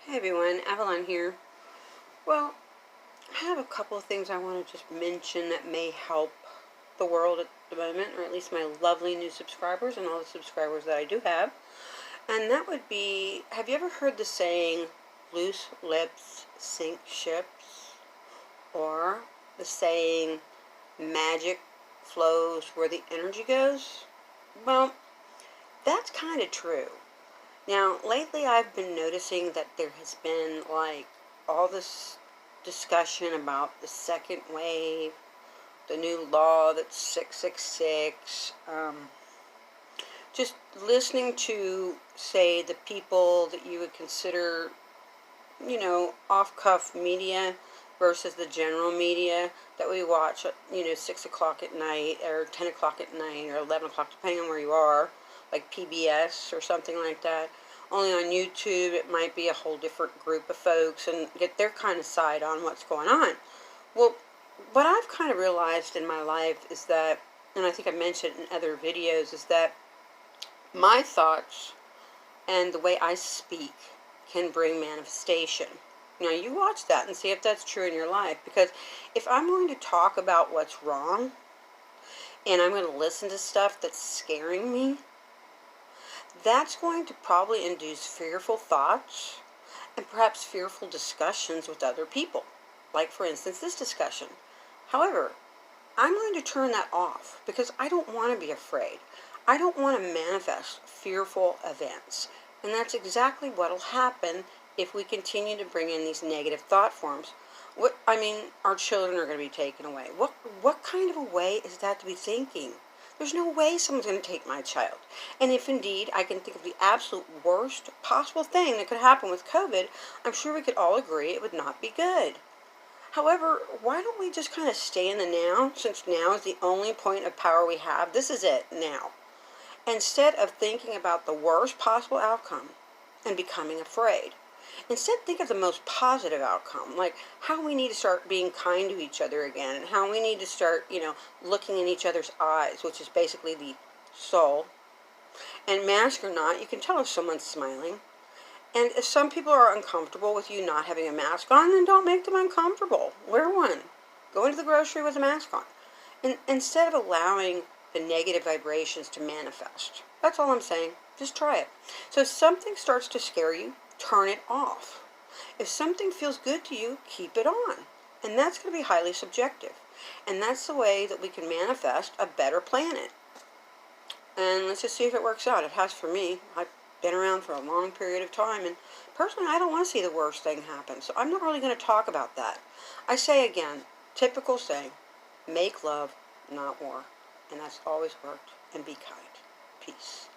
Hey everyone, Avalon here. Well, I have a couple of things I want to just mention that may help the world at the moment, or at least my lovely new subscribers and all the subscribers that I do have. And that would be, have you ever heard the saying, loose lips sink ships? Or the saying, magic flows where the energy goes? Well, that's kind of true. Now, lately I've been noticing that there has been all this discussion about the second wave, the new law that's 666, just listening to, say, the people that you would consider, off-cuff media versus the general media that we watch at, 6 o'clock at night or 10 o'clock at night or 11 o'clock, depending on where you are, like PBS or something like that. Only on YouTube it might be a whole different group of folks and get their kind of side on what's going on. Well, what I've kind of realized in my life is that, and I think I mentioned in other videos, is that my thoughts and the way I speak can bring manifestation. Now, you watch that and see if that's true in your life, because if I'm going to talk about what's wrong and I'm going to listen to stuff that's scaring me, that's going to probably induce fearful thoughts and perhaps fearful discussions with other people. Like, for instance, this discussion. However, I'm going to turn that off because I don't want to be afraid. I don't want to manifest fearful events. And that's exactly what will happen if we continue to bring in these negative thought forms. Our children are going to be taken away. What kind of a way is that to be thinking? There's no way someone's going to take my child. And if indeed I can think of the absolute worst possible thing that could happen with COVID, I'm sure we could all agree it would not be good. However, why don't we just kind of stay in the now, since now is the only point of power we have? This is it, now. Instead of thinking about the worst possible outcome and becoming afraid. Instead, think of the most positive outcome, like how we need to start being kind to each other again, and how we need to start, looking in each other's eyes, which is basically the soul. And mask or not, you can tell if someone's smiling. And if some people are uncomfortable with you not having a mask on, then don't make them uncomfortable. Wear one. Go into the grocery with a mask on. And instead of allowing the negative vibrations to manifest. That's all I'm saying. Just try it. So if something starts to scare you, turn it off. If something feels good to you, keep it on. And that's going to be highly subjective. And that's the way that we can manifest a better planet. And let's just see if it works out. It has for me. I've been around for a long period of time, and personally I don't want to see the worst thing happen. So I'm not really going to talk about that. I say again, typical saying, make love, not war. And that's always worked. And be kind. Peace.